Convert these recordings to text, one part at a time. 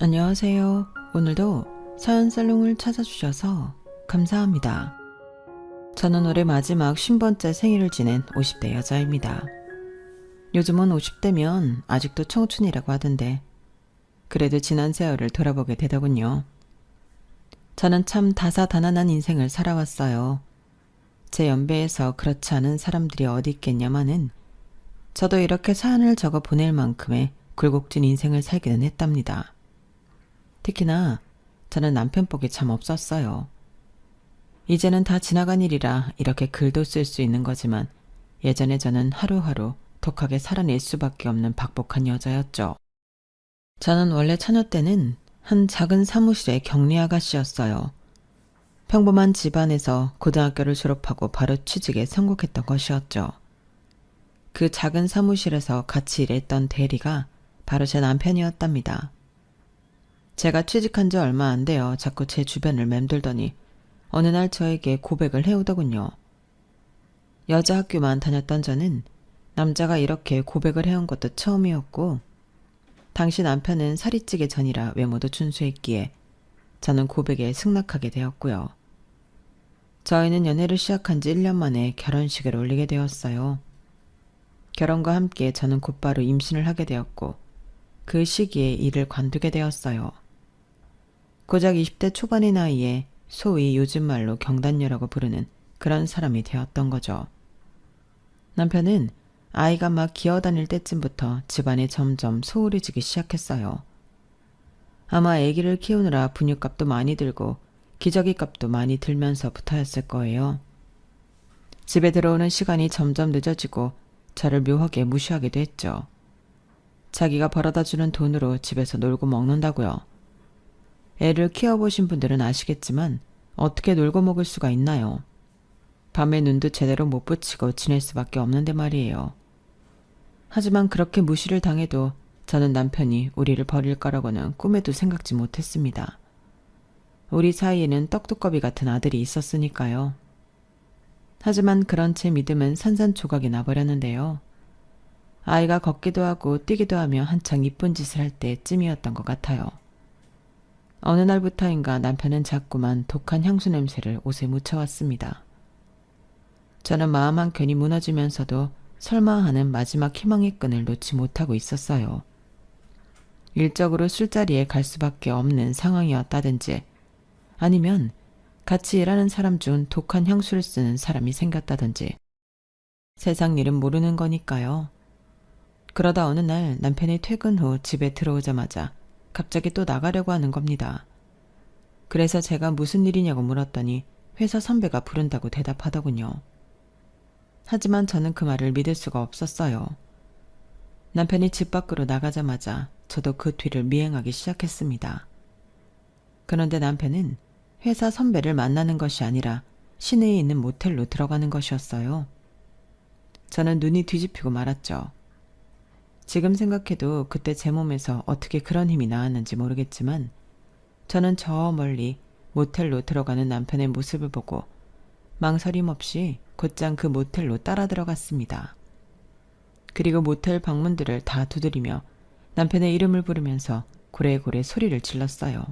안녕하세요. 오늘도 사연살롱을 찾아주셔서 감사합니다. 저는 올해 마지막 50번째 생일을 지낸 50대 여자입니다. 요즘은 50대면 아직도 청춘이라고 하던데 그래도 지난 세월을 돌아보게 되더군요. 저는 참 다사다난한 인생을 살아왔어요. 제 연배에서 그렇지 않은 사람들이 어디 있겠냐마는 저도 이렇게 사연을 적어 보낼 만큼의 굴곡진 인생을 살기는 했답니다. 특히나 저는 남편 복이 참 없었어요. 이제는 다 지나간 일이라 이렇게 글도 쓸 수 있는 거지만 예전에 저는 하루하루 독하게 살아낼 수밖에 없는 박복한 여자였죠. 저는 원래 처녀 때는 한 작은 사무실의 격리 아가씨였어요. 평범한 집안에서 고등학교를 졸업하고 바로 취직에 성공했던 것이었죠. 그 작은 사무실에서 같이 일했던 대리가 바로 제 남편이었답니다. 제가 취직한 지 얼마 안 돼요. 자꾸 제 주변을 맴돌더니 어느 날 저에게 고백을 해오더군요. 여자 학교만 다녔던 저는 남자가 이렇게 고백을 해온 것도 처음이었고 당시 남편은 살이 찌기 전이라 외모도 준수했기에 저는 고백에 승낙하게 되었고요. 저희는 연애를 시작한 지 1년 만에 결혼식을 올리게 되었어요. 결혼과 함께 저는 곧바로 임신을 하게 되었고 그 시기에 일을 관두게 되었어요. 고작 20대 초반의 나이에 소위 요즘 말로 경단녀라고 부르는 그런 사람이 되었던 거죠. 남편은 아이가 막 기어다닐 때쯤부터 집안에 점점 소홀해지기 시작했어요. 아마 아기를 키우느라 분유값도 많이 들고 기저귀 값도 많이 들면서부터였을 거예요. 집에 들어오는 시간이 점점 늦어지고 저를 묘하게 무시하기도 했죠. 자기가 벌어다주는 돈으로 집에서 놀고 먹는다고요. 애를 키워보신 분들은 아시겠지만 어떻게 놀고 먹을 수가 있나요? 밤에 눈도 제대로 못 붙이고 지낼 수밖에 없는데 말이에요. 하지만 그렇게 무시를 당해도 저는 남편이 우리를 버릴 거라고는 꿈에도 생각지 못했습니다. 우리 사이에는 떡두꺼비 같은 아들이 있었으니까요. 하지만 그런 제 믿음은 산산조각이 나버렸는데요. 아이가 걷기도 하고 뛰기도 하며 한창 이쁜 짓을 할 때쯤이었던 것 같아요. 어느 날부터인가 남편은 자꾸만 독한 향수 냄새를 옷에 묻혀왔습니다. 저는 마음 한켠이 무너지면서도 설마 하는 마지막 희망의 끈을 놓지 못하고 있었어요. 일적으로 술자리에 갈 수밖에 없는 상황이었다든지 아니면 같이 일하는 사람 중 독한 향수를 쓰는 사람이 생겼다든지 세상 일은 모르는 거니까요. 그러다 어느 날 남편이 퇴근 후 집에 들어오자마자 갑자기 또 나가려고 하는 겁니다. 그래서 제가 무슨 일이냐고 물었더니 회사 선배가 부른다고 대답하더군요. 하지만 저는 그 말을 믿을 수가 없었어요. 남편이 집 밖으로 나가자마자 저도 그 뒤를 미행하기 시작했습니다. 그런데 남편은 회사 선배를 만나는 것이 아니라 시내에 있는 모텔로 들어가는 것이었어요. 저는 눈이 뒤집히고 말았죠. 지금 생각해도 그때 제 몸에서 어떻게 그런 힘이 나왔는지 모르겠지만 저는 저 멀리 모텔로 들어가는 남편의 모습을 보고 망설임 없이 곧장 그 모텔로 따라 들어갔습니다. 그리고 모텔 방문들을 다 두드리며 남편의 이름을 부르면서 고래고래 소리를 질렀어요.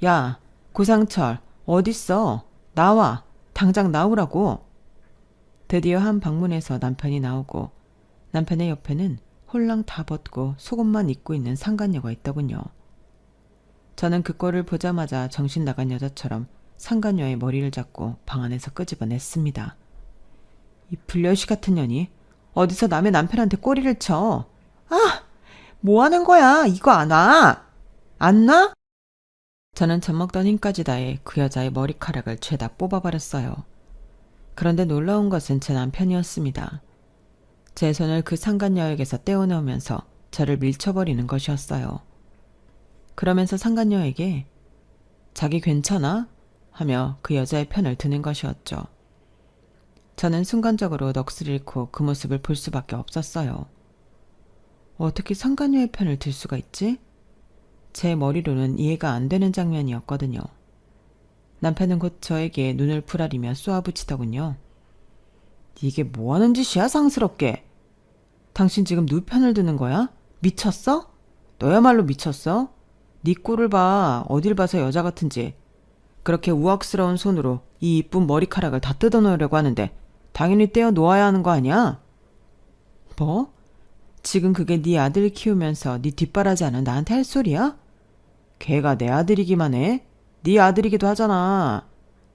야, 고상철, 어딨어? 나와! 당장 나오라고! 드디어 한 방문에서 남편이 나오고 남편의 옆에는 홀랑 다 벗고 속옷만 입고 있는 상간녀가 있더군요. 저는 그 꼴을 보자마자 정신 나간 여자처럼 상간녀의 머리를 잡고 방 안에서 끄집어냈습니다. 이 불려시 같은 년이 어디서 남의 남편한테 꼬리를 쳐. 아! 뭐 하는 거야? 이거 안 와! 안 나? 저는 젖먹던 힘까지 다해 그 여자의 머리카락을 죄다 뽑아버렸어요. 그런데 놀라운 것은 제 남편이었습니다. 제 손을 그 상간녀에게서 떼어내오면서 저를 밀쳐버리는 것이었어요. 그러면서 상간녀에게 자기 괜찮아? 하며 그 여자의 편을 드는 것이었죠. 저는 순간적으로 넋을 잃고 그 모습을 볼 수밖에 없었어요. 어떻게 상간녀의 편을 들 수가 있지? 제 머리로는 이해가 안 되는 장면이었거든요. 남편은 곧 저에게 눈을 부라리며 쏘아붙이더군요. 이게 뭐하는 짓이야 상스럽게. 당신 지금 누 편을 드는 거야? 미쳤어? 너야말로 미쳤어? 네 꼴을 봐. 어딜 봐서 여자 같은지. 그렇게 우악스러운 손으로 이 이쁜 머리카락을 다 뜯어놓으려고 하는데 당연히 떼어 놓아야 하는 거 아니야? 뭐? 지금 그게 네 아들 키우면서 네 뒷바라지 하는 나한테 할 소리야? 걔가 내 아들이기만 해? 네 아들이기도 하잖아.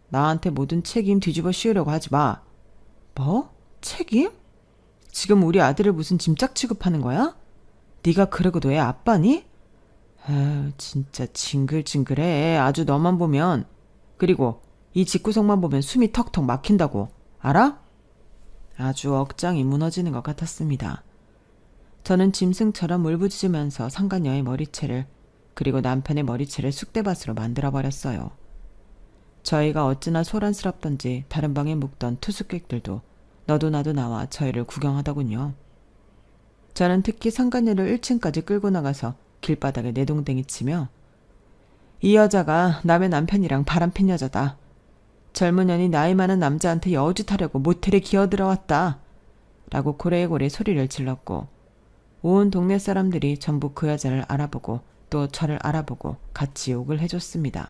나한테 모든 책임 뒤집어 씌우려고 하지 마. 뭐? 책임? 지금 우리 아들을 무슨 짐짝 취급하는 거야? 네가 그러고도 애 아빠니? 아유, 진짜 징글징글해. 아주 너만 보면. 그리고 이 집구석만 보면 숨이 턱턱 막힌다고. 알아? 아주 억장이 무너지는 것 같았습니다. 저는 짐승처럼 울부짖으면서 상간녀의 머리채를 그리고 남편의 머리채를 쑥대밭으로 만들어버렸어요. 저희가 어찌나 소란스럽던지 다른 방에 묵던 투숙객들도 너도 나도 나와 저희를 구경하더군요. 저는 특히 상간녀를 1층까지 끌고 나가서 길바닥에 내동댕이 치며 이 여자가 남의 남편이랑 바람핀 여자다. 젊은 년이 나이 많은 남자한테 여우짓하려고 모텔에 기어들어왔다. 라고 고래고래 소리를 질렀고 온 동네 사람들이 전부 그 여자를 알아보고 또 저를 알아보고 같이 욕을 해줬습니다.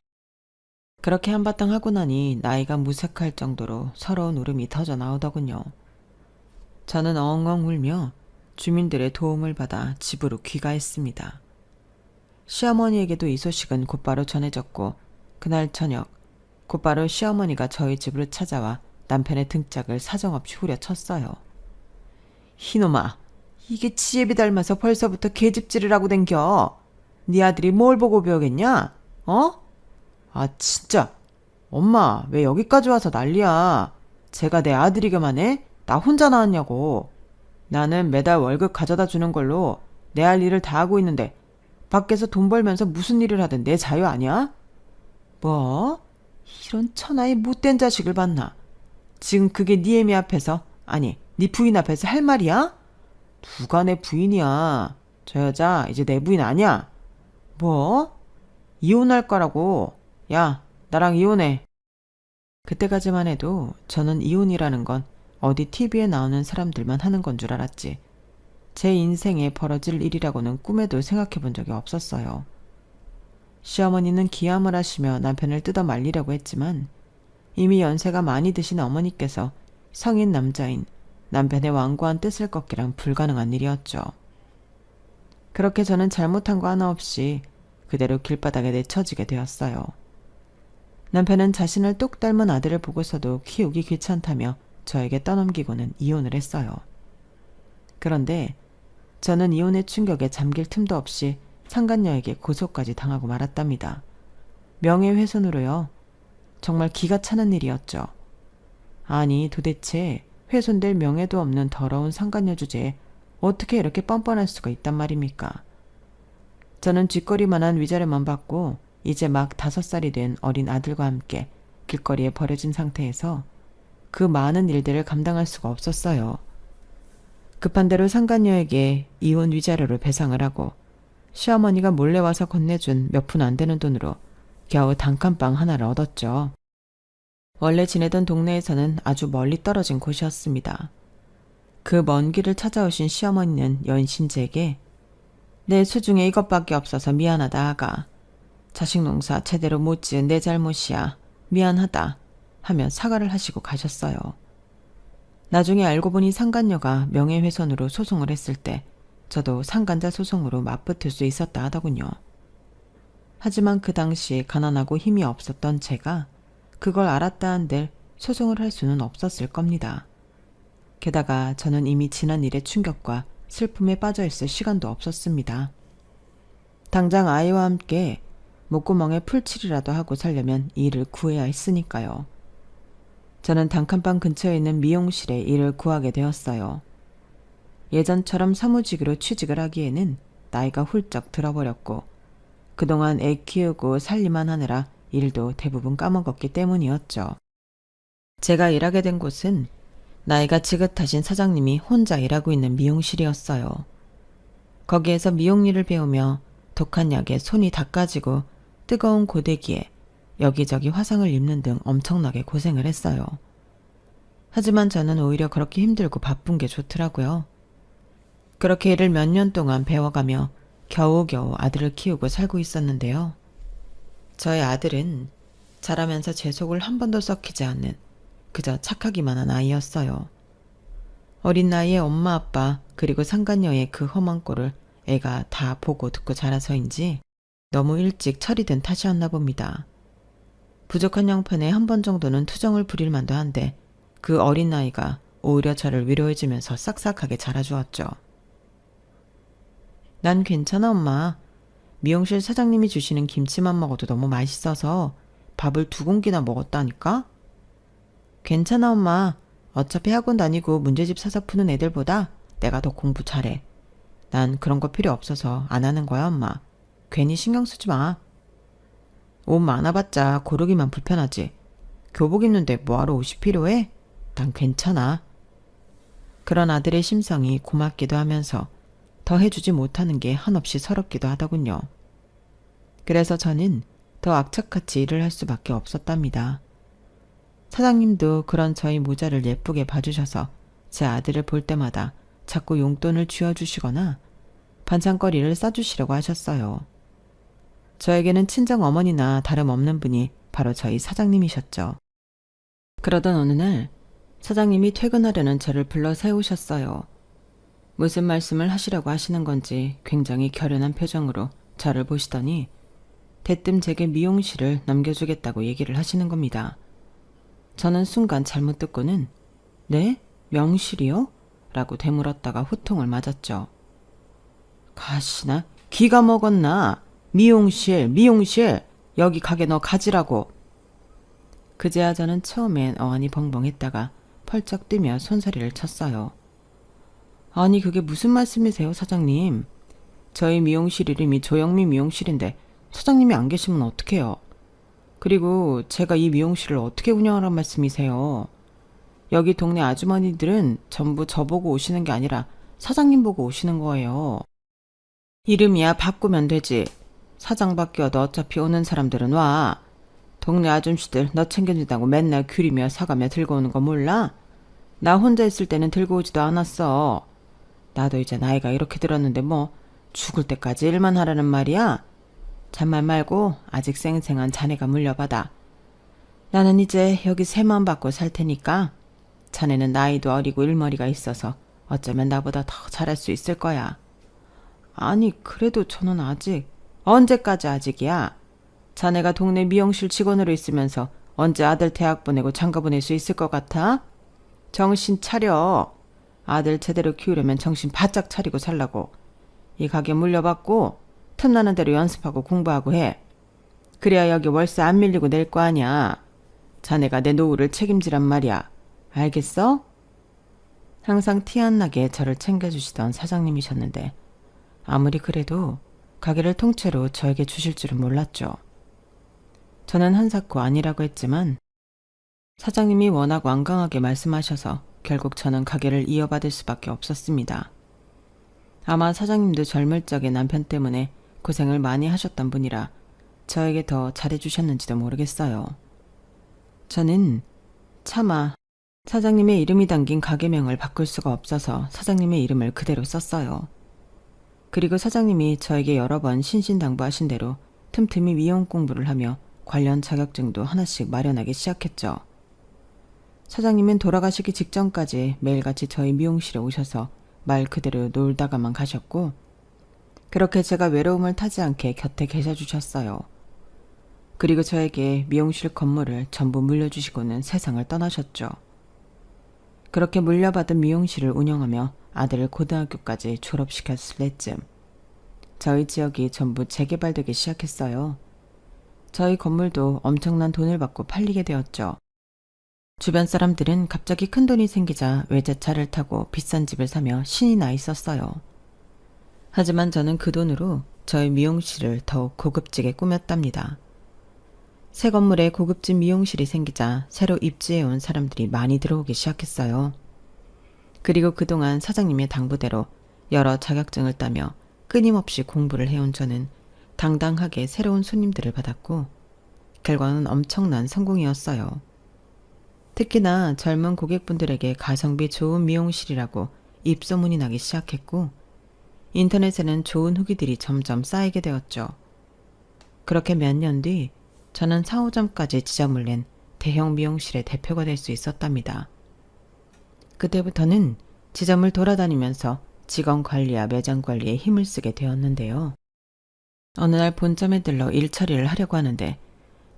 그렇게 한바탕 하고 나니 나이가 무색할 정도로 서러운 울음이 터져 나오더군요. 저는 엉엉 울며 주민들의 도움을 받아 집으로 귀가했습니다. 시어머니에게도 이 소식은 곧바로 전해졌고 그날 저녁 곧바로 시어머니가 저희 집으로 찾아와 남편의 등짝을 사정없이 후려쳤어요. 이놈아, 이게 지혜비 닮아서 벌써부터 계집질을 하고 댕겨. 네 아들이 뭘 보고 배우겠냐? 어? 아 진짜. 엄마 왜 여기까지 와서 난리야. 제가 내 아들이기만 해? 나 혼자 나왔냐고. 나는 매달 월급 가져다 주는 걸로 내 할 일을 다 하고 있는데 밖에서 돈 벌면서 무슨 일을 하든 내 자유 아니야? 뭐? 이런 천하의 못된 자식을 봤나? 지금 그게 네 애미 앞에서 아니 네 부인 앞에서 할 말이야? 누가 내 부인이야. 저 여자 이제 내 부인 아니야. 뭐? 이혼할 거라고. 야, 나랑 이혼해. 그때까지만 해도 저는 이혼이라는 건 어디 TV에 나오는 사람들만 하는 건 줄 알았지. 제 인생에 벌어질 일이라고는 꿈에도 생각해 본 적이 없었어요. 시어머니는 기함을 하시며 남편을 뜯어 말리려고 했지만 이미 연세가 많이 드신 어머니께서 성인 남자인 남편의 완고한 뜻을 꺾기란 불가능한 일이었죠. 그렇게 저는 잘못한 거 하나 없이 그대로 길바닥에 내쳐지게 되었어요. 남편은 자신을 똑 닮은 아들을 보고서도 키우기 귀찮다며 저에게 떠넘기고는 이혼을 했어요. 그런데 저는 이혼의 충격에 잠길 틈도 없이 상간녀에게 고소까지 당하고 말았답니다. 명예훼손으로요. 정말 기가 차는 일이었죠. 아니 도대체 훼손될 명예도 없는 더러운 상간녀 주제에 어떻게 이렇게 뻔뻔할 수가 있단 말입니까? 저는 쥐꼬리만한 위자료만 받고 이제 막 5살이 된 어린 아들과 함께 길거리에 버려진 상태에서 그 많은 일들을 감당할 수가 없었어요. 급한 대로 상간녀에게 이혼 위자료를 배상을 하고 시어머니가 몰래 와서 건네준 몇 푼 안 되는 돈으로 겨우 단칸방 하나를 얻었죠. 원래 지내던 동네에서는 아주 멀리 떨어진 곳이었습니다. 그 먼 길을 찾아오신 시어머니는 연신 제게 내 수중에 이것밖에 없어서 미안하다 아가. 자식 농사 제대로 못 지은 내 잘못이야. 미안하다 하며 사과를 하시고 가셨어요. 나중에 알고 보니 상간녀가 명예훼손으로 소송을 했을 때 저도 상간자 소송으로 맞붙을 수 있었다 하더군요. 하지만 그 당시 가난하고 힘이 없었던 제가 그걸 알았다 한들 소송을 할 수는 없었을 겁니다. 게다가 저는 이미 지난 일의 충격과 슬픔에 빠져있을 시간도 없었습니다. 당장 아이와 함께 목구멍에 풀칠이라도 하고 살려면 일을 구해야 했으니까요. 저는 단칸방 근처에 있는 미용실에 일을 구하게 되었어요. 예전처럼 사무직으로 취직을 하기에는 나이가 훌쩍 들어버렸고 그동안 애 키우고 살림만 하느라 일도 대부분 까먹었기 때문이었죠. 제가 일하게 된 곳은 나이가 지긋하신 사장님이 혼자 일하고 있는 미용실이었어요. 거기에서 미용일을 배우며 독한 약에 손이 닦아지고 뜨거운 고데기에 여기저기 화상을 입는 등 엄청나게 고생을 했어요. 하지만 저는 오히려 그렇게 힘들고 바쁜 게 좋더라고요. 그렇게 일을 몇 년 동안 배워가며 겨우겨우 아들을 키우고 살고 있었는데요. 저의 아들은 자라면서 제 속을 한 번도 썩히지 않는 그저 착하기만 한 아이였어요. 어린 나이에 엄마 아빠 그리고 상간녀의 그 험한 꼴을 애가 다 보고 듣고 자라서인지 너무 일찍 철이 든 탓이었나 봅니다. 부족한 형편에 한 번 정도는 투정을 부릴 만도 한데 그 어린 나이가 오히려 저를 위로해주면서 싹싹하게 자라주었죠. 난 괜찮아 엄마. 미용실 사장님이 주시는 김치만 먹어도 너무 맛있어서 밥을 2공기나 먹었다니까? 괜찮아 엄마. 어차피 학원 다니고 문제집 사서 푸는 애들보다 내가 더 공부 잘해. 난 그런 거 필요 없어서 안 하는 거야 엄마. 괜히 신경 쓰지 마. 옷 많아봤자 고르기만 불편하지. 교복 입는데 뭐하러 옷이 필요해? 난 괜찮아. 그런 아들의 심성이 고맙기도 하면서 더 해주지 못하는 게 한없이 서럽기도 하더군요. 그래서 저는 더 악착같이 일을 할 수밖에 없었답니다. 사장님도 그런 저희 모자를 예쁘게 봐주셔서 제 아들을 볼 때마다 자꾸 용돈을 쥐어주시거나 반찬거리를 싸주시려고 하셨어요. 저에게는 친정 어머니나 다름없는 분이 바로 저희 사장님이셨죠. 그러던 어느 날 사장님이 퇴근하려는 저를 불러 세우셨어요. 무슨 말씀을 하시려고 하시는 건지 굉장히 결연한 표정으로 저를 보시더니 대뜸 제게 미용실을 넘겨주겠다고 얘기를 하시는 겁니다. 저는 순간 잘못 듣고는 네? 명실이요? 라고 되물었다가 후통을 맞았죠. 가시나? 기가 먹었나? 미용실, 여기 가게 너 가지라고. 그제야 저는 처음엔 어안이 벙벙했다가 펄쩍 뛰며 손소리를 쳤어요. 아니 그게 무슨 말씀이세요 사장님? 저희 미용실 이름이 조영미 미용실인데 사장님이 안 계시면 어떡해요? 그리고 제가 이 미용실을 어떻게 운영하란 말씀이세요? 여기 동네 아주머니들은 전부 저보고 오시는 게 아니라 사장님 보고 오시는 거예요. 이름이야 바꾸면 되지. 사장 바뀌어도 어차피 오는 사람들은 와. 동네 아줌씨들 너 챙겨준다고 맨날 귤이며 사가며 들고 오는 거 몰라? 나 혼자 있을 때는 들고 오지도 않았어. 나도 이제 나이가 이렇게 들었는데 뭐 죽을 때까지 일만 하라는 말이야? 잔말 말고 아직 쌩쌩한 자네가 물려받아. 나는 이제 여기 세만 받고 살 테니까 자네는 나이도 어리고 일머리가 있어서 어쩌면 나보다 더 잘할 수 있을 거야. 아니 그래도 저는 아직. 언제까지 아직이야? 자네가 동네 미용실 직원으로 있으면서 언제 아들 대학 보내고 장가 보낼 수 있을 것 같아? 정신 차려. 아들 제대로 키우려면 정신 바짝 차리고 살라고. 이 가게 물려받고 틈나는 대로 연습하고 공부하고 해. 그래야 여기 월세 안 밀리고 낼 거 아니야. 자네가 내 노후를 책임지란 말이야. 알겠어? 항상 티 안 나게 저를 챙겨주시던 사장님이셨는데 아무리 그래도 가게를 통째로 저에게 주실 줄은 몰랐죠. 저는 한사코 아니라고 했지만 사장님이 워낙 완강하게 말씀하셔서 결국 저는 가게를 이어받을 수밖에 없었습니다. 아마 사장님도 젊을 적에 남편 때문에 고생을 많이 하셨던 분이라 저에게 더 잘해주셨는지도 모르겠어요. 저는 차마 사장님의 이름이 담긴 가게명을 바꿀 수가 없어서 사장님의 이름을 그대로 썼어요. 그리고 사장님이 저에게 여러 번 신신당부하신 대로 틈틈이 미용 공부를 하며 관련 자격증도 하나씩 마련하기 시작했죠. 사장님은 돌아가시기 직전까지 매일같이 저희 미용실에 오셔서 말 그대로 놀다가만 가셨고 그렇게 제가 외로움을 타지 않게 곁에 계셔주셨어요. 그리고 저에게 미용실 건물을 전부 물려주시고는 세상을 떠나셨죠. 그렇게 물려받은 미용실을 운영하며 아들을 고등학교까지 졸업시켰을 때쯤 저희 지역이 전부 재개발되기 시작했어요. 저희 건물도 엄청난 돈을 받고 팔리게 되었죠. 주변 사람들은 갑자기 큰 돈이 생기자 외제차를 타고 비싼 집을 사며 신이 나 있었어요. 하지만 저는 그 돈으로 저희 미용실을 더욱 고급지게 꾸몄답니다. 새 건물에 고급진 미용실이 생기자 새로 입주해온 사람들이 많이 들어오기 시작했어요. 그리고 그동안 사장님의 당부대로 여러 자격증을 따며 끊임없이 공부를 해온 저는 당당하게 새로운 손님들을 받았고 결과는 엄청난 성공이었어요. 특히나 젊은 고객분들에게 가성비 좋은 미용실이라고 입소문이 나기 시작했고 인터넷에는 좋은 후기들이 점점 쌓이게 되었죠. 그렇게 몇 년 뒤 저는 4호점까지 지점을 낸 대형 미용실의 대표가 될 수 있었답니다. 그때부터는 지점을 돌아다니면서 직원 관리와 매장 관리에 힘을 쓰게 되었는데요. 어느 날 본점에 들러 일 처리를 하려고 하는데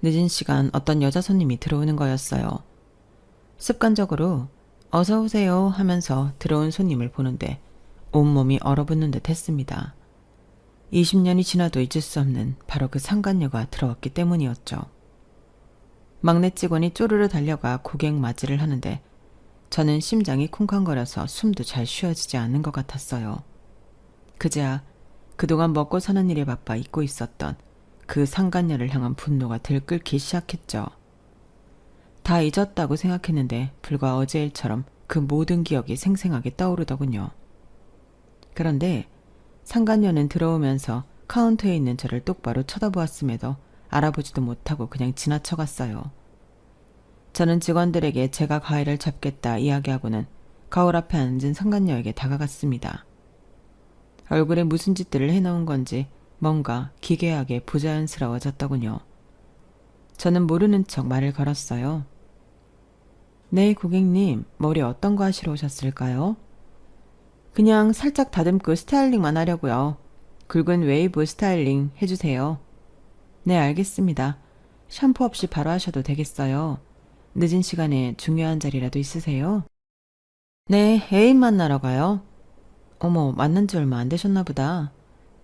늦은 시간 어떤 여자 손님이 들어오는 거였어요. 습관적으로 어서 오세요 하면서 들어온 손님을 보는데 온몸이 얼어붙는 듯 했습니다. 20년이 지나도 잊을 수 없는 바로 그 상간녀가 들어왔기 때문이었죠. 막내 직원이 쪼르르 달려가 고객 맞이를 하는데 저는 심장이 쿵쾅거려서 숨도 잘 쉬어지지 않는 것 같았어요. 그제야 그동안 먹고 사는 일에 바빠 잊고 있었던 그 상간녀를 향한 분노가 들끓기 시작했죠. 다 잊었다고 생각했는데 불과 어제 일처럼 그 모든 기억이 생생하게 떠오르더군요. 그런데 상간녀는 들어오면서 카운터에 있는 저를 똑바로 쳐다보았음에도 알아보지도 못하고 그냥 지나쳐갔어요. 저는 직원들에게 제가 가위를 잡겠다 이야기하고는 거울 앞에 앉은 상간녀에게 다가갔습니다. 얼굴에 무슨 짓들을 해놓은 건지 뭔가 기괴하게 부자연스러워졌더군요. 저는 모르는 척 말을 걸었어요. 네, 고객님, 머리 어떤 거 하시러 오셨을까요? 그냥 살짝 다듬고 스타일링만 하려고요. 굵은 웨이브 스타일링 해주세요. 네, 알겠습니다. 샴푸 없이 바로 하셔도 되겠어요. 늦은 시간에 중요한 자리라도 있으세요? 네, 애인 만나러 가요. 어머, 만난 지 얼마 안 되셨나 보다.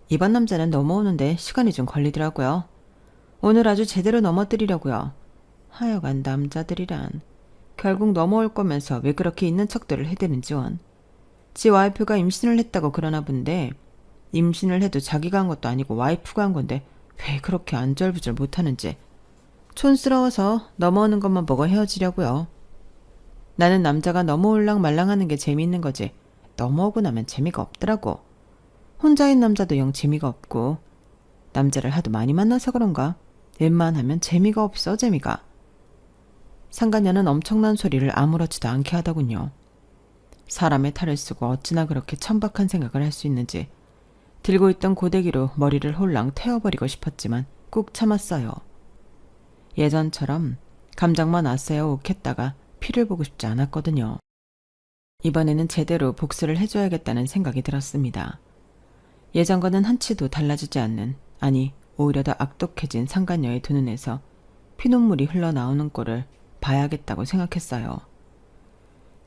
이번 남자는 넘어오는데 시간이 좀 걸리더라고요. 오늘 아주 제대로 넘어뜨리려고요. 하여간 남자들이란 결국 넘어올 거면서 왜 그렇게 있는 척들을 해대는지 원. 지 와이프가 임신을 했다고 그러나 본데 임신을 해도 자기가 한 것도 아니고 와이프가 한 건데 왜 그렇게 안절부절 못하는지 촌스러워서 넘어오는 것만 보고 헤어지려고요. 나는 남자가 넘어올랑 말랑하는 게 재미있는 거지 넘어오고 나면 재미가 없더라고. 혼자인 남자도 영 재미가 없고 남자를 하도 많이 만나서 그런가 웬만하면 재미가 없어 재미가. 상간녀는 엄청난 소리를 아무렇지도 않게 하더군요. 사람의 탈을 쓰고 어찌나 그렇게 천박한 생각을 할 수 있는지 들고 있던 고데기로 머리를 홀랑 태워버리고 싶었지만 꾹 참았어요. 예전처럼 감정만 아세요 욱했다가 피를 보고 싶지 않았거든요. 이번에는 제대로 복수를 해줘야겠다는 생각이 들었습니다. 예전과는 한치도 달라지지 않는, 아니 오히려 더 악독해진 상간녀의 두 눈에서 피눈물이 흘러나오는 꼴을 봐야겠다고 생각했어요.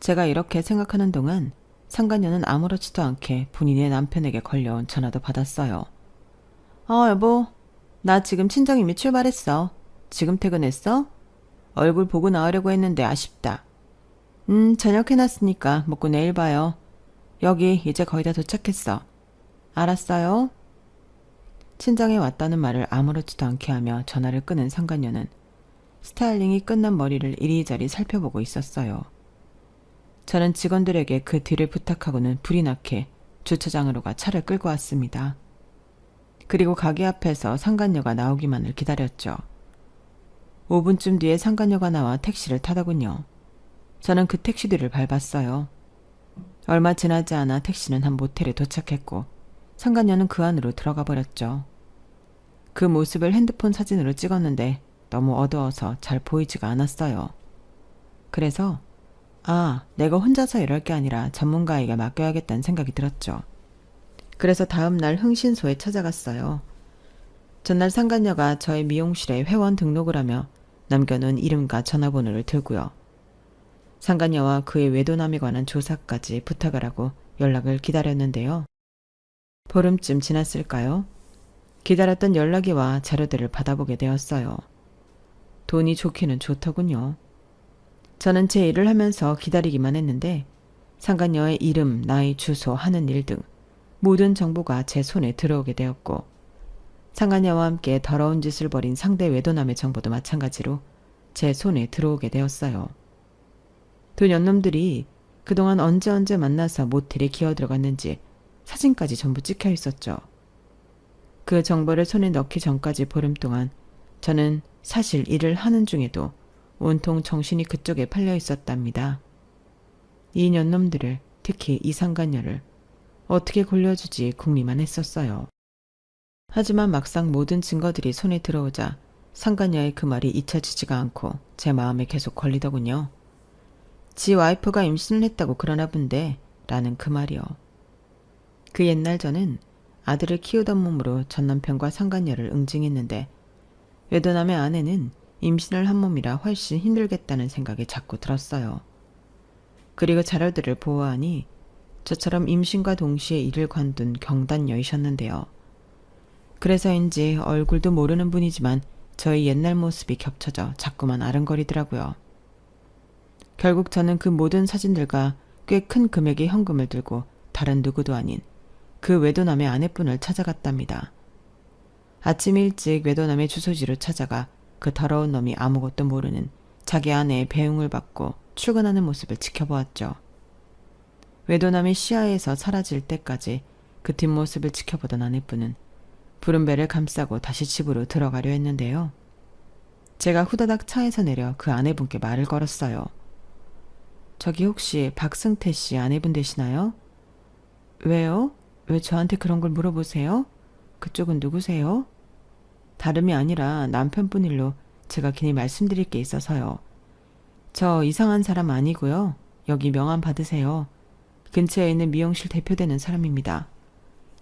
제가 이렇게 생각하는 동안 상간녀는 아무렇지도 않게 본인의 남편에게 걸려온 전화도 받았어요. 여보, 나 지금 친정이미 출발했어. 지금 퇴근했어? 얼굴 보고 나오려고 했는데 아쉽다. 저녁 해놨으니까 먹고 내일 봐요. 여기 이제 거의 다 도착했어. 알았어요. 친정에 왔다는 말을 아무렇지도 않게 하며 전화를 끊은 상간녀는 스타일링이 끝난 머리를 이리저리 살펴보고 있었어요. 저는 직원들에게 그 뒤를 부탁하고는 불이 나게 주차장으로 가 차를 끌고 왔습니다. 그리고 가게 앞에서 상간녀가 나오기만을 기다렸죠. 5분쯤 뒤에 상간녀가 나와 택시를 타더군요. 저는 그 택시 뒤를 밟았어요. 얼마 지나지 않아 택시는 한 모텔에 도착했고 상간녀는 그 안으로 들어가 버렸죠. 그 모습을 핸드폰 사진으로 찍었는데 너무 어두워서 잘 보이지가 않았어요. 그래서 내가 혼자서 이럴 게 아니라 전문가에게 맡겨야겠다는 생각이 들었죠. 그래서 다음 날 흥신소에 찾아갔어요. 전날 상간녀가 저의 미용실에 회원 등록을 하며 남겨놓은 이름과 전화번호를 들고요. 상간녀와 그의 외도남에 관한 조사까지 부탁을 하고 연락을 기다렸는데요. 보름쯤 지났을까요? 기다렸던 연락이 와 자료들을 받아보게 되었어요. 돈이 좋기는 좋더군요. 저는 제 일을 하면서 기다리기만 했는데 상간녀의 이름, 나이, 주소, 하는 일 등 모든 정보가 제 손에 들어오게 되었고 상간녀와 함께 더러운 짓을 벌인 상대 외도남의 정보도 마찬가지로 제 손에 들어오게 되었어요. 두 년놈들이 그동안 언제 만나서 모텔에 기어들어갔는지 사진까지 전부 찍혀 있었죠. 그 정보를 손에 넣기 전까지 보름 동안 저는 사실 일을 하는 중에도 온통 정신이 그쪽에 팔려 있었답니다. 이 년놈들을, 특히 이 상간녀를 어떻게 골려주지 궁리만 했었어요. 하지만 막상 모든 증거들이 손에 들어오자 상간녀의 그 말이 잊혀지지가 않고 제 마음에 계속 걸리더군요. 지 와이프가 임신을 했다고 그러나 본데 라는 그 말이요. 그 옛날 저는 아들을 키우던 몸으로 전 남편과 상간녀를 응징했는데 외도남의 아내는 임신을 한 몸이라 훨씬 힘들겠다는 생각이 자꾸 들었어요. 그리고 자료들을 보아하니 저처럼 임신과 동시에 이를 관둔 경단녀이셨는데요. 그래서인지 얼굴도 모르는 분이지만 저의 옛날 모습이 겹쳐져 자꾸만 아른거리더라고요. 결국 저는 그 모든 사진들과 꽤 큰 금액의 현금을 들고 다른 누구도 아닌 그 외도남의 아내분을 찾아갔답니다. 아침 일찍 외도남의 주소지로 찾아가 그 더러운 놈이 아무것도 모르는 자기 아내의 배웅을 받고 출근하는 모습을 지켜보았죠. 외도남이 시야에서 사라질 때까지 그 뒷모습을 지켜보던 아내분은 부른 배를 감싸고 다시 집으로 들어가려 했는데요. 제가 후다닥 차에서 내려 그 아내분께 말을 걸었어요. 저기 혹시 박승태 씨 아내분 되시나요? 왜요? 왜 저한테 그런 걸 물어보세요? 그쪽은 누구세요? 다름이 아니라 남편분 일로 제가 괜히 말씀드릴 게 있어서요. 저 이상한 사람 아니고요. 여기 명함 받으세요. 근처에 있는 미용실 대표되는 사람입니다.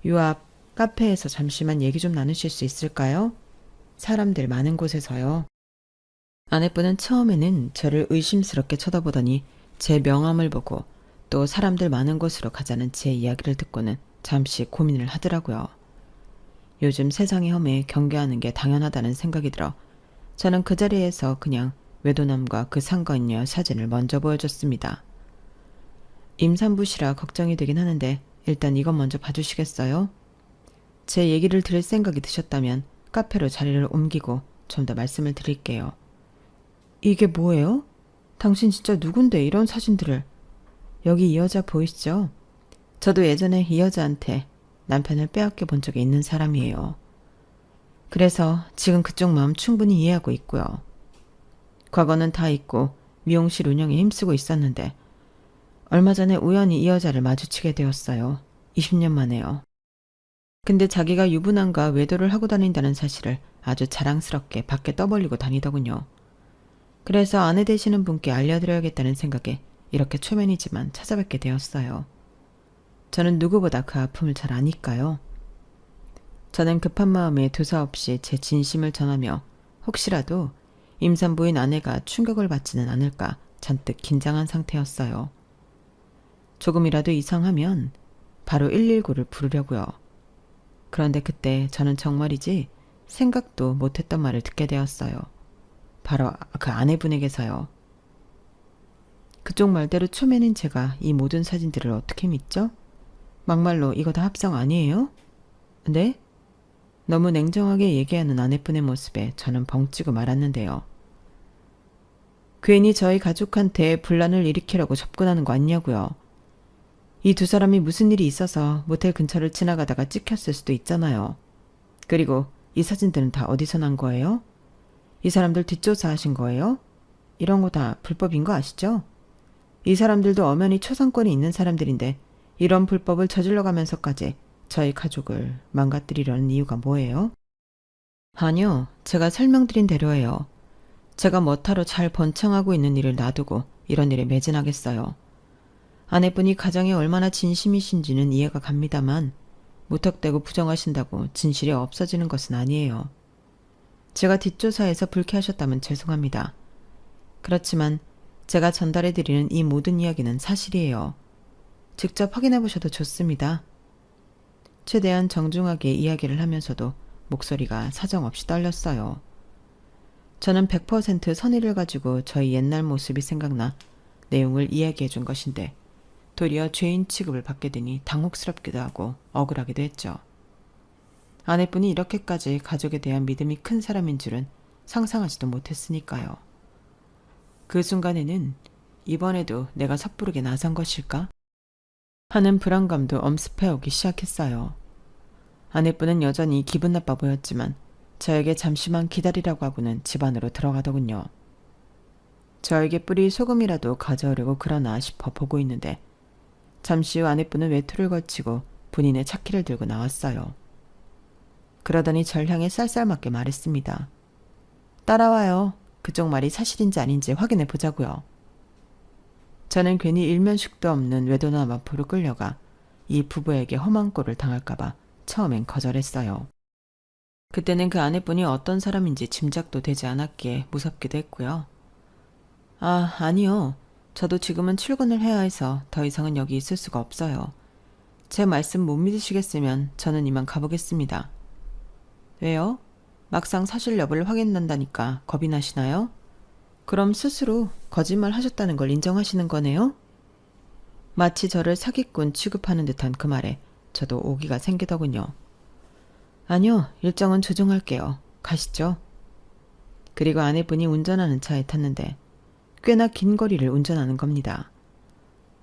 요 앞 카페에서 잠시만 얘기 좀 나누실 수 있을까요? 사람들 많은 곳에서요. 아내분은 처음에는 저를 의심스럽게 쳐다보더니 제 명함을 보고 또 사람들 많은 곳으로 가자는 제 이야기를 듣고는 잠시 고민을 하더라고요. 요즘 세상의 험에 경계하는 게 당연하다는 생각이 들어 저는 그 자리에서 그냥 외도남과 그 상간녀 사진을 먼저 보여줬습니다. 임산부시라 걱정이 되긴 하는데 일단 이것 먼저 봐주시겠어요? 제 얘기를 들을 생각이 드셨다면 카페로 자리를 옮기고 좀 더 말씀을 드릴게요. 이게 뭐예요? 당신 진짜 누군데 이런 사진들을. 여기 이 여자 보이시죠? 저도 예전에 이 여자한테 남편을 빼앗겨 본 적이 있는 사람이에요. 그래서 지금 그쪽 마음 충분히 이해하고 있고요. 과거는 다 잊고 미용실 운영에 힘쓰고 있었는데 얼마 전에 우연히 이 여자를 마주치게 되었어요. 20년 만에요. 근데 자기가 유부남과 외도를 하고 다닌다는 사실을 아주 자랑스럽게 밖에 떠벌리고 다니더군요. 그래서 아내 되시는 분께 알려드려야겠다는 생각에 이렇게 초면이지만 찾아뵙게 되었어요. 저는 누구보다 그 아픔을 잘 아니까요. 저는 급한 마음에 두서없이 제 진심을 전하며 혹시라도 임산부인 아내가 충격을 받지는 않을까 잔뜩 긴장한 상태였어요. 조금이라도 이상하면 바로 119를 부르려고요. 그런데 그때 저는 정말이지 생각도 못했던 말을 듣게 되었어요. 바로 그 아내분에게서요. 그쪽 말대로 초면인 제가 이 모든 사진들을 어떻게 믿죠? 막말로 이거 다 합성 아니에요? 네? 너무 냉정하게 얘기하는 아내분의 모습에 저는 벙찌고 말았는데요. 괜히 저희 가족한테 분란을 일으키려고 접근하는 거 아니냐고요. 이 두 사람이 무슨 일이 있어서 모텔 근처를 지나가다가 찍혔을 수도 있잖아요. 그리고 이 사진들은 다 어디서 난 거예요? 이 사람들 뒷조사하신 거예요? 이런 거 다 불법인 거 아시죠? 이 사람들도 엄연히 초상권이 있는 사람들인데 이런 불법을 저질러 가면서까지 저희 가족을 망가뜨리려는 이유가 뭐예요? 아니요, 제가 설명드린 대로예요. 제가 뭐타로 잘 번창하고 있는 일을 놔두고 이런 일에 매진하겠어요. 아내분이 가정에 얼마나 진심이신지는 이해가 갑니다만 무턱대고 부정하신다고 진실이 없어지는 것은 아니에요. 제가 뒷조사에서 불쾌하셨다면 죄송합니다. 그렇지만 제가 전달해드리는 이 모든 이야기는 사실이에요. 직접 확인해보셔도 좋습니다. 최대한 정중하게 이야기를 하면서도 목소리가 사정없이 떨렸어요. 저는 100% 선의를 가지고 저희 옛날 모습이 생각나 내용을 이야기해 준 것인데 도리어 죄인 취급을 받게 되니 당혹스럽기도 하고 억울하기도 했죠. 아내분이 이렇게까지 가족에 대한 믿음이 큰 사람인 줄은 상상하지도 못했으니까요. 그 순간에는 이번에도 내가 섣부르게 나선 것일까? 하는 불안감도 엄습해오기 시작했어요. 아내분은 여전히 기분 나빠 보였지만 저에게 잠시만 기다리라고 하고는 집 안으로 들어가더군요. 저에게 뿌릴 소금이라도 가져오려고 그러나 싶어 보고 있는데 잠시 후 아내분은 외투를 걸치고 본인의 차키를 들고 나왔어요. 그러더니 절 향해 쌀쌀맞게 말했습니다. 따라와요. 그쪽 말이 사실인지 아닌지 확인해 보자고요. 저는 괜히 일면식도 없는 외도남 앞으로 끌려가 이 부부에게 험한 꼴을 당할까봐 처음엔 거절했어요. 그때는 그 아내분이 어떤 사람인지 짐작도 되지 않았기에 무섭기도 했고요. 아니요. 저도 지금은 출근을 해야 해서 더 이상은 여기 있을 수가 없어요. 제 말씀 못 믿으시겠으면 저는 이만 가보겠습니다. 왜요? 막상 사실 여부를 확인한다니까 겁이 나시나요? 그럼 스스로 거짓말 하셨다는 걸 인정하시는 거네요? 마치 저를 사기꾼 취급하는 듯한 그 말에 저도 오기가 생기더군요. 아니요, 일정은 조정할게요. 가시죠. 그리고 아내분이 운전하는 차에 탔는데 꽤나 긴 거리를 운전하는 겁니다.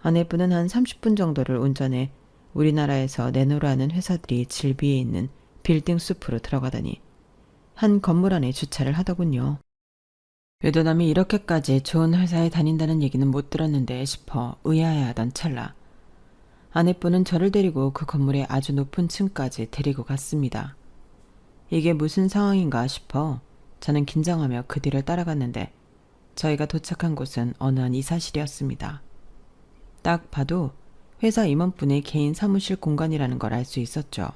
아내분은 한 30분 정도를 운전해 우리나라에서 내노라는 회사들이 질비해 있는 빌딩 숲으로 들어가더니 한 건물 안에 주차를 하더군요. 외도남이 이렇게까지 좋은 회사에 다닌다는 얘기는 못 들었는데 싶어 의아해하던 찰나 아내분은 저를 데리고 그 건물의 아주 높은 층까지 데리고 갔습니다. 이게 무슨 상황인가 싶어 저는 긴장하며 그 뒤를 따라갔는데 저희가 도착한 곳은 어느 한 이사실이었습니다. 딱 봐도 회사 임원분의 개인 사무실 공간이라는 걸 알 수 있었죠.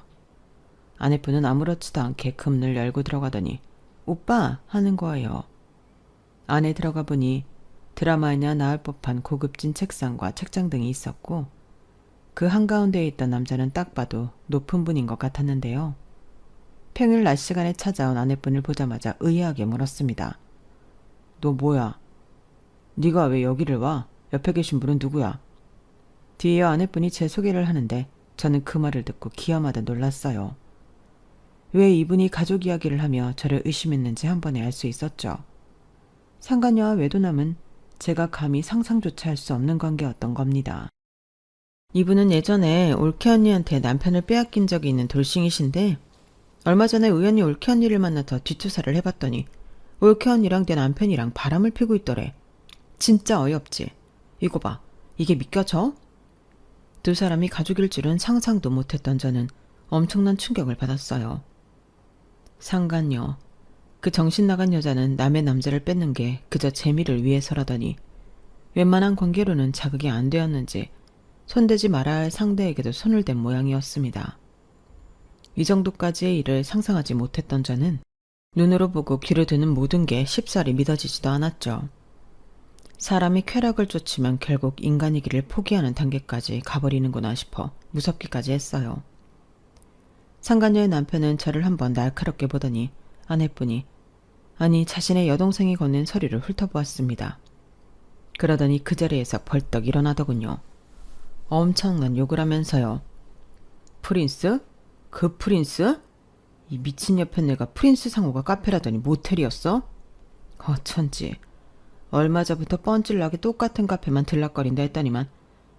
아내분은 아무렇지도 않게 그 문을 열고 들어가더니 오빠 하는 거예요. 안에 들어가 보니 드라마에나 나올 법한 고급진 책상과 책장 등이 있었고 그 한가운데에 있던 남자는 딱 봐도 높은 분인 것 같았는데요. 평일 낮 시간에 찾아온 아내분을 보자마자 의아하게 물었습니다. 너 뭐야? 네가 왜 여기를 와? 옆에 계신 분은 누구야? 뒤이어 아내분이 제 소개를 하는데 저는 그 말을 듣고 기어마다 놀랐어요. 왜 이분이 가족 이야기를 하며 저를 의심했는지 한 번에 알 수 있었죠. 상간녀와 외도남은 제가 감히 상상조차 할 수 없는 관계였던 겁니다. 이분은 예전에 올케 언니한테 남편을 빼앗긴 적이 있는 돌싱이신데 얼마 전에 우연히 올케 언니를 만나서 뒷조사를 해봤더니 올케 언니랑 내 남편이랑 바람을 피고 있더래. 진짜 어이없지. 이거 봐. 이게 믿겨져? 두 사람이 가족일 줄은 상상도 못했던 저는 엄청난 충격을 받았어요. 상간녀. 그 정신 나간 여자는 남의 남자를 뺏는 게 그저 재미를 위해서라더니 웬만한 관계로는 자극이 안 되었는지 손대지 말아야 할 상대에게도 손을 댄 모양이었습니다. 이 정도까지의 일을 상상하지 못했던 저는 눈으로 보고 귀로 듣는 모든 게 쉽사리 믿어지지도 않았죠. 사람이 쾌락을 쫓으면 결국 인간이기를 포기하는 단계까지 가버리는구나 싶어 무섭기까지 했어요. 상간녀의 남편은 저를 한번 날카롭게 보더니 아내분이 아니 자신의 여동생이 건넨 서류를 훑어보았습니다. 그러더니 그 자리에서 벌떡 일어나더군요. 엄청난 욕을 하면서요. 프린스? 그 프린스? 이 미친 옆에 내가 프린스 상호가 카페라더니 모텔이었어? 어쩐지 얼마 전부터 뻔질나게 똑같은 카페만 들락거린다 했더니만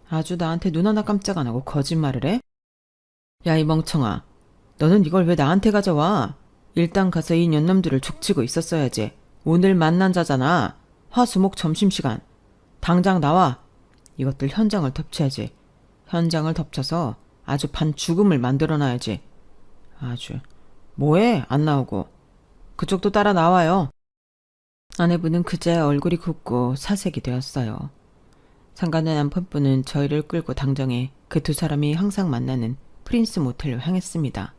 아주 나한테 눈 하나 깜짝 안 하고 거짓말을 해? 야 이 멍청아 너는 이걸 왜 나한테 가져와? 일단 가서 이 년놈들을 족치고 있었어야지. 오늘 만난 자잖아. 화수목 점심시간. 당장 나와. 이것들 현장을 덮쳐야지. 현장을 덮쳐서 아주 반죽음을 만들어놔야지. 아주. 뭐해? 안 나오고. 그쪽도 따라 나와요. 아내분은 그제야 얼굴이 굽고 사색이 되었어요. 상간의 남편분은 저희를 끌고 당정해 그 두 사람이 항상 만나는 프린스 모텔로 향했습니다.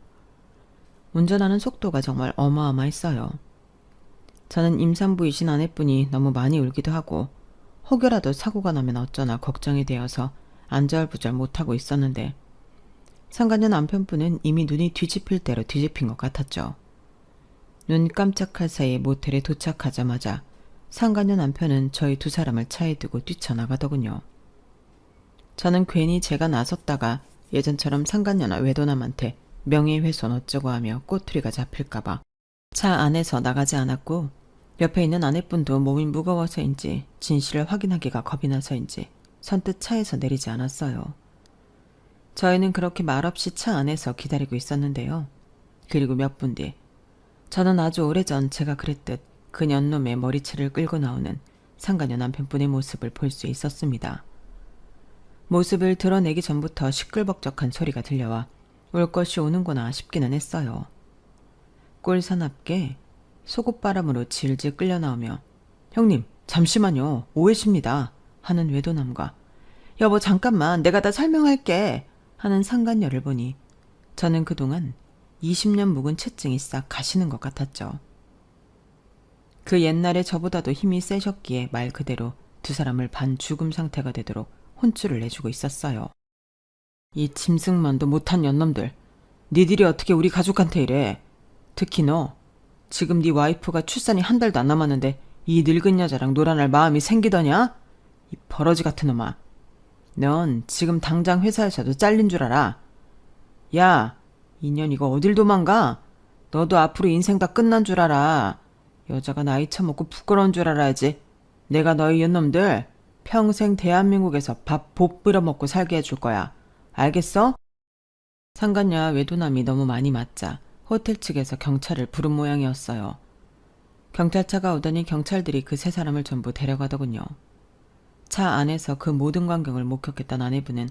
운전하는 속도가 정말 어마어마했어요. 저는 임산부이신 아내분이 너무 많이 울기도 하고 혹여라도 사고가 나면 어쩌나 걱정이 되어서 안절부절 못하고 있었는데 상간녀 남편분은 이미 눈이 뒤집힐 대로 뒤집힌 것 같았죠. 눈 깜짝할 사이에 모텔에 도착하자마자 상간녀 남편은 저희 두 사람을 차에 두고 뛰쳐나가더군요. 저는 괜히 제가 나섰다가 예전처럼 상간녀나 외도남한테 명예훼손 어쩌고 하며 꼬투리가 잡힐까봐 차 안에서 나가지 않았고 옆에 있는 아내분도 몸이 무거워서인지 진실을 확인하기가 겁이 나서인지 선뜻 차에서 내리지 않았어요. 저희는 그렇게 말없이 차 안에서 기다리고 있었는데요. 그리고 몇 분 뒤 저는 아주 오래전 제가 그랬듯 그 년놈의 머리채를 끌고 나오는 상간녀 남편분의 모습을 볼 수 있었습니다. 모습을 드러내기 전부터 시끌벅적한 소리가 들려와 올 것이 오는구나 싶기는 했어요. 꿀사납게 속옷바람으로 질질 끌려 나오며 형님 잠시만요 오해십니다 하는 외도남과 여보 잠깐만 내가 다 설명할게 하는 상간녀를 보니 저는 그동안 20년 묵은 채증이 싹 가시는 것 같았죠. 그 옛날에 저보다도 힘이 세셨기에 말 그대로 두 사람을 반 죽음 상태가 되도록 혼쭐을 내주고 있었어요. 이 짐승만도 못한 년놈들 니들이 어떻게 우리 가족한테 이래. 특히 너 지금 네 와이프가 출산이 한 달도 안 남았는데 이 늙은 여자랑 놀아날 마음이 생기더냐? 이 버러지 같은 놈아. 넌 지금 당장 회사에서도 잘린 줄 알아. 야, 인연 이거 어딜 도망가? 너도 앞으로 인생 다 끝난 줄 알아. 여자가 나이 처먹고 부끄러운 줄 알아야지. 내가 너희 연놈들 평생 대한민국에서 밥 보뿌려 먹고 살게 해줄 거야. 알겠어? 상간녀와 외도남이 너무 많이 맞자 호텔 측에서 경찰을 부른 모양이었어요. 경찰차가 오더니 경찰들이 그 세 사람을 전부 데려가더군요. 차 안에서 그 모든 광경을 목격했던 아내분은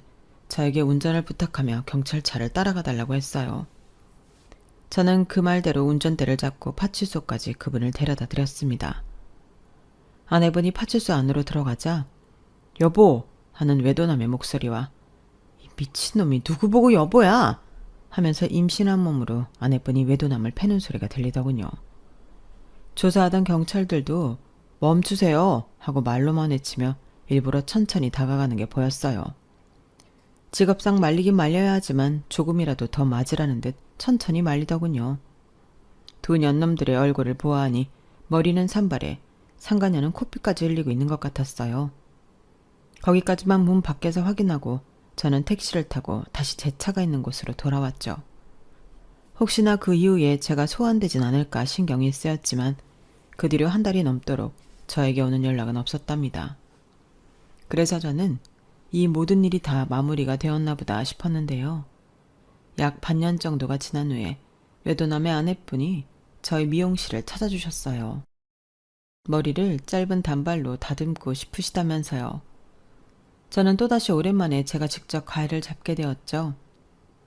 저에게 운전을 부탁하며 경찰차를 따라가 달라고 했어요. 저는 그 말대로 운전대를 잡고 파출소까지 그분을 데려다 드렸습니다. 아내분이 파출소 안으로 들어가자 여보 하는 외도남의 목소리와 이 미친놈이 누구 보고 여보야 하면서 임신한 몸으로 아내분이 외도남을 패는 소리가 들리더군요. 조사하던 경찰들도 멈추세요 하고 말로만 외치며 일부러 천천히 다가가는 게 보였어요. 직업상 말리긴 말려야 하지만 조금이라도 더 맞으라는 듯 천천히 말리더군요. 두 년놈들의 얼굴을 보아하니 머리는 산발에 상간녀는 코피까지 흘리고 있는 것 같았어요. 거기까지만 문 밖에서 확인하고 저는 택시를 타고 다시 제 차가 있는 곳으로 돌아왔죠. 혹시나 그 이후에 제가 소환되진 않을까 신경이 쓰였지만 그 뒤로 한 달이 넘도록 저에게 오는 연락은 없었답니다. 그래서 저는 이 모든 일이 다 마무리가 되었나 보다 싶었는데요. 약 반년 정도가 지난 후에 외도남의 아내분이 저희 미용실을 찾아주셨어요. 머리를 짧은 단발로 다듬고 싶으시다면서요. 저는 또다시 오랜만에 제가 직접 가위를 잡게 되었죠.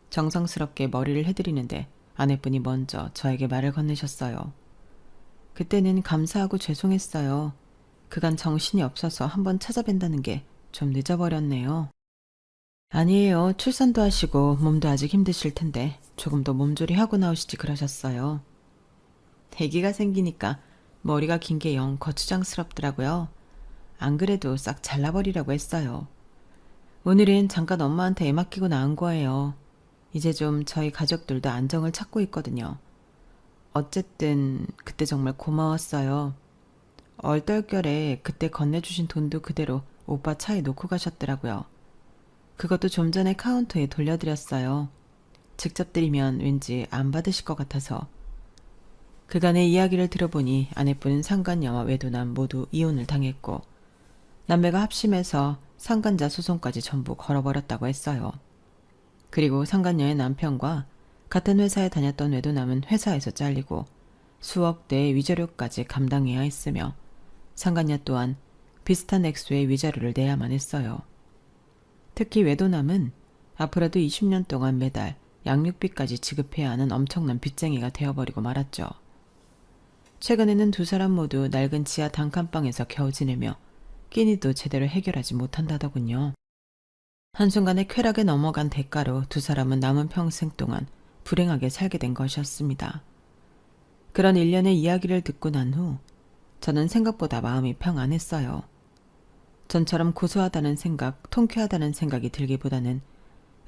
정성스럽게 머리를 해드리는데 아내분이 먼저 저에게 말을 건네셨어요. 그때는 감사하고 죄송했어요. 그간 정신이 없어서 한번 찾아뵌다는 게 좀 늦어버렸네요. 아니에요. 출산도 하시고 몸도 아직 힘드실 텐데 조금 더 몸조리하고 나오시지 그러셨어요. 아기가 생기니까 머리가 긴 게 영 거추장스럽더라고요. 안 그래도 싹 잘라버리라고 했어요. 오늘은 잠깐 엄마한테 애 맡기고 나온 거예요. 이제 좀 저희 가족들도 안정을 찾고 있거든요. 어쨌든 그때 정말 고마웠어요. 얼떨결에 그때 건네주신 돈도 그대로 오빠 차에 놓고 가셨더라고요. 그것도 좀 전에 카운터에 돌려드렸어요. 직접 드리면 왠지 안 받으실 것 같아서. 그간의 이야기를 들어보니 아내분은 상간녀와 외도남 모두 이혼을 당했고 남매가 합심해서 상간자 소송까지 전부 걸어버렸다고 했어요. 그리고 상간녀의 남편과 같은 회사에 다녔던 외도남은 회사에서 잘리고 수억 대의 위자료까지 감당해야 했으며 상간녀 또한 비슷한 액수의 위자료를 내야만 했어요. 특히 외도남은 앞으로도 20년 동안 매달 양육비까지 지급해야 하는 엄청난 빚쟁이가 되어버리고 말았죠. 최근에는 두 사람 모두 낡은 지하 단칸방에서 겨우 지내며 끼니도 제대로 해결하지 못한다더군요. 한순간에 쾌락에 넘어간 대가로 두 사람은 남은 평생 동안 불행하게 살게 된 것이었습니다. 그런 일련의 이야기를 듣고 난 후 저는 생각보다 마음이 평안했어요. 전처럼 고소하다는 생각, 통쾌하다는 생각이 들기보다는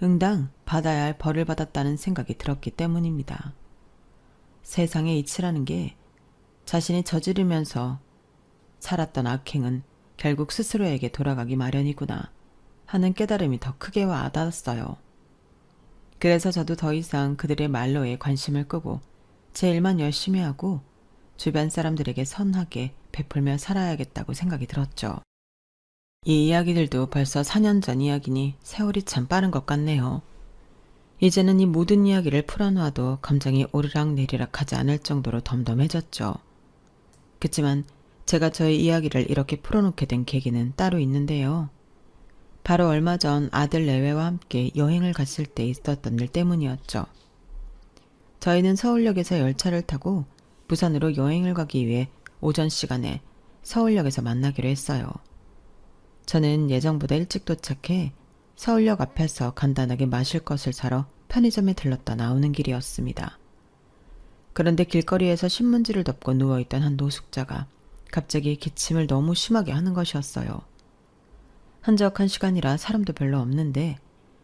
응당 받아야 할 벌을 받았다는 생각이 들었기 때문입니다. 세상의 이치라는 게 자신이 저지르면서 살았던 악행은 결국 스스로에게 돌아가기 마련이구나 하는 깨달음이 더 크게 와닿았어요. 그래서 저도 더 이상 그들의 말로에 관심을 끄고 제 일만 열심히 하고 주변 사람들에게 선하게 베풀며 살아야겠다고 생각이 들었죠. 이 이야기들도 벌써 4년 전 이야기니 세월이 참 빠른 것 같네요. 이제는 이 모든 이야기를 풀어놓아도 감정이 오르락내리락 하지 않을 정도로 덤덤해졌죠. 그치만 제가 저의 이야기를 이렇게 풀어놓게 된 계기는 따로 있는데요. 바로 얼마 전 아들 내외와 함께 여행을 갔을 때 있었던 일 때문이었죠. 저희는 서울역에서 열차를 타고 부산으로 여행을 가기 위해 오전 시간에 서울역에서 만나기로 했어요. 저는 예정보다 일찍 도착해 서울역 앞에서 간단하게 마실 것을 사러 편의점에 들렀다 나오는 길이었습니다. 그런데 길거리에서 신문지를 덮고 누워있던 한 노숙자가 갑자기 기침을 너무 심하게 하는 것이었어요. 한적한 시간이라 사람도 별로 없는데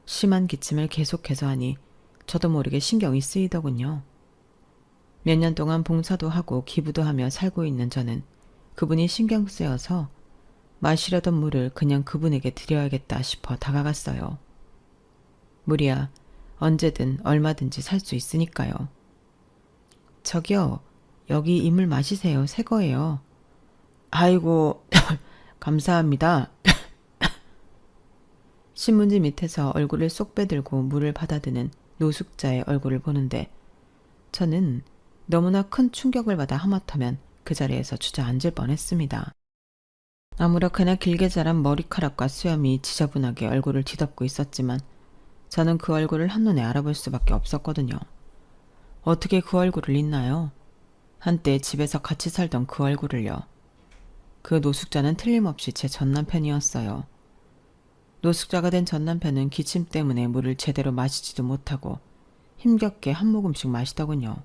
심한 기침을 계속해서 하니 저도 모르게 신경이 쓰이더군요. 몇 년 동안 봉사도 하고 기부도 하며 살고 있는 저는 그분이 신경 쓰여서 마시려던 물을 그냥 그분에게 드려야겠다 싶어 다가갔어요. 물이야 언제든 얼마든지 살 수 있으니까요. 저기요, 여기 이 물 마시세요. 새 거예요. 아이고, 감사합니다. 신문지 밑에서 얼굴을 쏙 빼들고 물을 받아드는 노숙자의 얼굴을 보는데 저는 너무나 큰 충격을 받아 하마터면 그 자리에서 주저앉을 뻔했습니다. 아무렇게나 길게 자란 머리카락과 수염이 지저분하게 얼굴을 뒤덮고 있었지만 저는 그 얼굴을 한눈에 알아볼 수밖에 없었거든요. 어떻게 그 얼굴을 잊나요? 한때 집에서 같이 살던 그 얼굴을요. 그 노숙자는 틀림없이 제 전남편이었어요. 노숙자가 된 전남편은 기침 때문에 물을 제대로 마시지도 못하고 힘겹게 한 모금씩 마시더군요.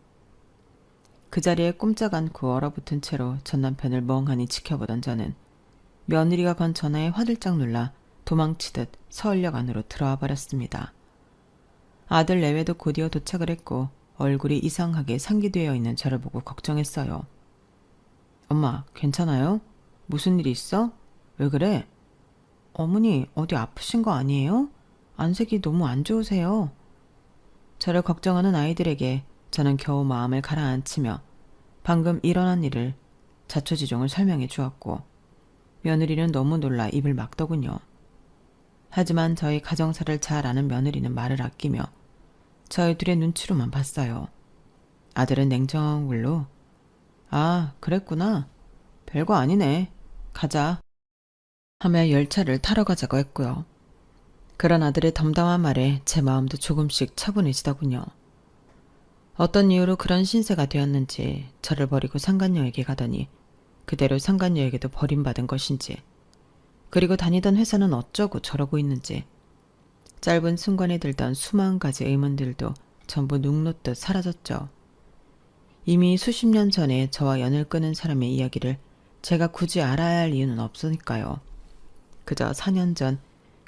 그 자리에 꼼짝 않고 얼어붙은 채로 전남편을 멍하니 지켜보던 저는 며느리가 건 전화에 화들짝 놀라 도망치듯 서울역 안으로 들어와 버렸습니다. 아들 내외도 곧이어 도착을 했고 얼굴이 이상하게 상기되어 있는 저를 보고 걱정했어요. 엄마, 괜찮아요? 무슨 일이 있어? 왜 그래? 어머니, 어디 아프신 거 아니에요? 안색이 너무 안 좋으세요. 저를 걱정하는 아이들에게 저는 겨우 마음을 가라앉히며 방금 일어난 일을 자초지종을 설명해 주었고 며느리는 너무 놀라 입을 막더군요. 하지만 저희 가정사를 잘 아는 며느리는 말을 아끼며 저희 둘의 눈치로만 봤어요. 아들은 냉정한 얼굴로 아, 그랬구나. 별거 아니네. 가자. 하며 열차를 타러 가자고 했고요. 그런 아들의 덤담한 말에 제 마음도 조금씩 차분해지더군요. 어떤 이유로 그런 신세가 되었는지 저를 버리고 상간녀에게 가더니 그대로 상간녀에게도 버림받은 것인지 그리고 다니던 회사는 어쩌고 저러고 있는지 짧은 순간에 들던 수만 가지 의문들도 전부 눅놓듯 사라졌죠. 이미 수십 년 전에 저와 연을 끊은 사람의 이야기를 제가 굳이 알아야 할 이유는 없으니까요. 그저 4년 전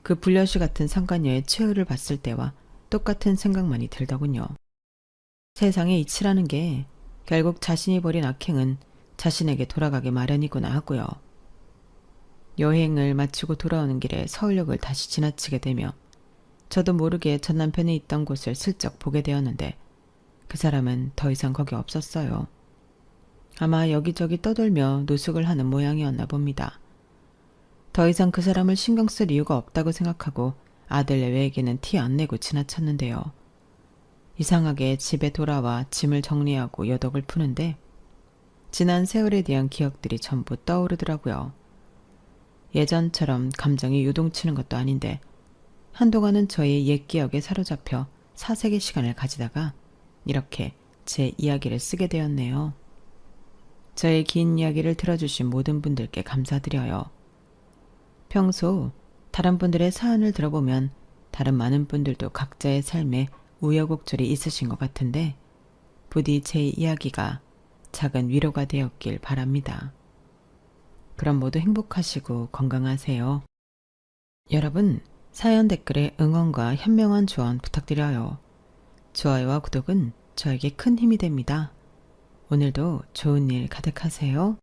그 불려시 같은 상간녀의 최후를 봤을 때와 똑같은 생각만이 들더군요. 세상에 이치라는 게 결국 자신이 벌인 악행은 자신에게 돌아가게 마련이구나 하고요. 여행을 마치고 돌아오는 길에 서울역을 다시 지나치게 되며 저도 모르게 전 남편이 있던 곳을 슬쩍 보게 되었는데 그 사람은 더 이상 거기 없었어요. 아마 여기저기 떠돌며 노숙을 하는 모양이었나 봅니다. 더 이상 그 사람을 신경 쓸 이유가 없다고 생각하고 아들 내외에게는 티 안 내고 지나쳤는데요. 이상하게 집에 돌아와 짐을 정리하고 여독을 푸는데 지난 세월에 대한 기억들이 전부 떠오르더라고요. 예전처럼 감정이 요동치는 것도 아닌데 한동안은 저의 옛 기억에 사로잡혀 사색의 시간을 가지다가 이렇게 제 이야기를 쓰게 되었네요. 저의 긴 이야기를 들어주신 모든 분들께 감사드려요. 평소 다른 분들의 사연을 들어보면 다른 많은 분들도 각자의 삶에 우여곡절이 있으신 것 같은데 부디 제 이야기가 작은 위로가 되었길 바랍니다. 그럼 모두 행복하시고 건강하세요. 여러분, 사연 댓글에 응원과 현명한 조언 부탁드려요. 좋아요와 구독은 저에게 큰 힘이 됩니다. 오늘도 좋은 일 가득하세요.